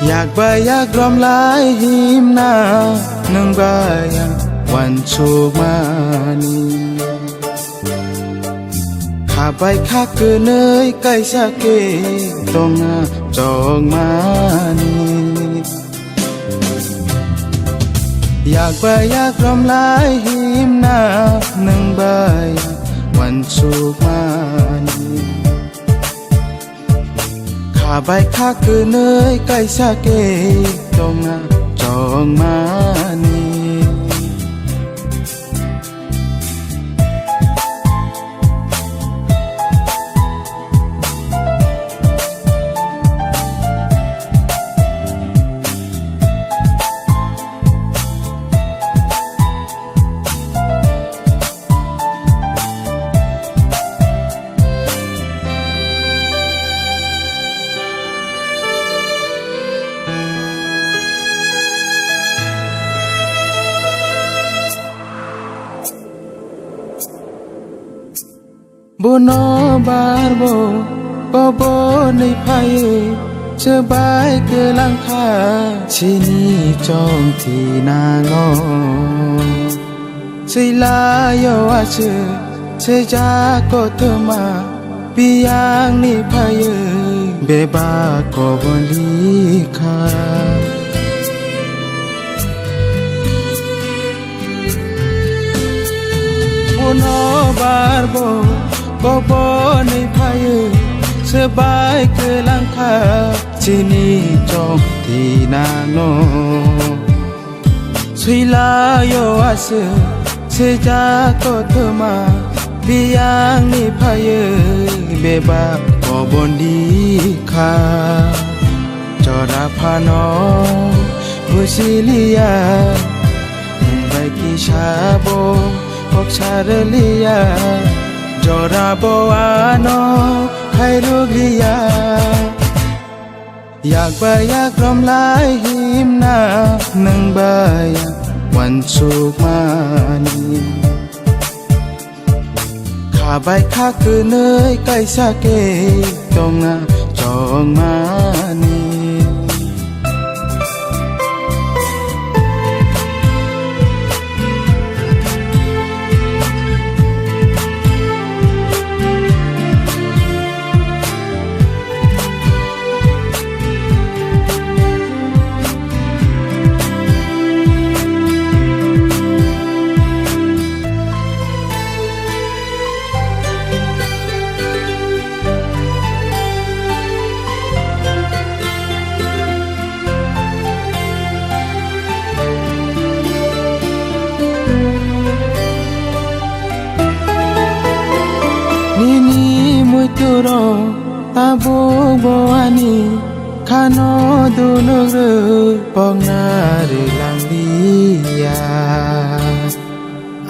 อยากไปอยากรำลายหิมนานังบายวันโชคมานีข้าไปคักเกินเนยใกล้ชาเกต้องจองมานีอยากไปอยากรำลายหิมนานังบายวันโชคมานีข้าไปคักเกินเนยใกล้ชาเกต้องจองมานีบุนอบาร์โบก็โบในไพ่เชื่อบายเกลังคาชินีจองที่นางอสิลายว่าเชื่อเชื่อจาก็เธอมาปียังในไพ่เบบาก็บลีคาบุนอบาร์โบก็บในไพ่สบายเกลังคาที่นี่จองที่นางอสุยลายว่าเสือเสียจาก็เธอมาปียังในไพ่เบบาก็บนดีคาจอราพานอบุซิลิยาไปกิชาโบพกชาเรลิยาจอราโบวานอไครุกิยาอยากไปอยากรำลายหิมนานังบายวันสุกมานีข้าไปคักเกินเนยใกล้ชาเกต้องจองมานีMuturo tabu boani kano dunuru pongnari lang dia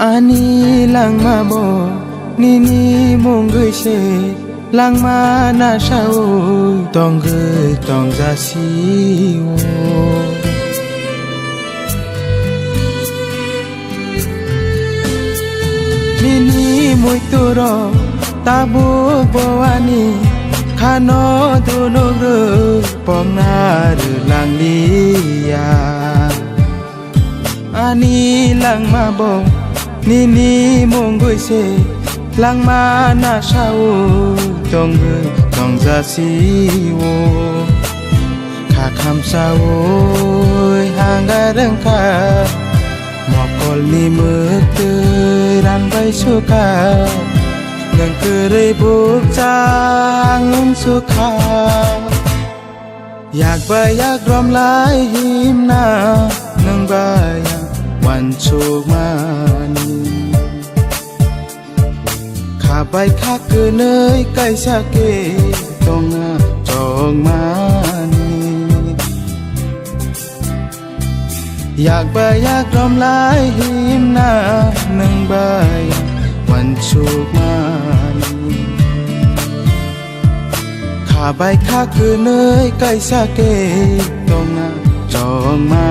ani lang mabo nini mungui se lang mana shau tong gui tong jasiwo nini muturo tabu boani kano dunuru pongnari lang dia ani lang mabong nini mungui se lang mana shau tong gui tong jasiwo kha kham sawo hangareng kha mokol ni mực tươi ran bay suka ngang cười buộc trang suka อยากไปอยากรำลายหิมนานังบายวันโชคมานีข้าไปคักเกินเนยใกล้ชาเกต้องจองมานีอยากไปอยากรำลายหิมนานังบายวันโชคมานีข้าไปคักเกินเนยใกล้ชาเกต้องจองมา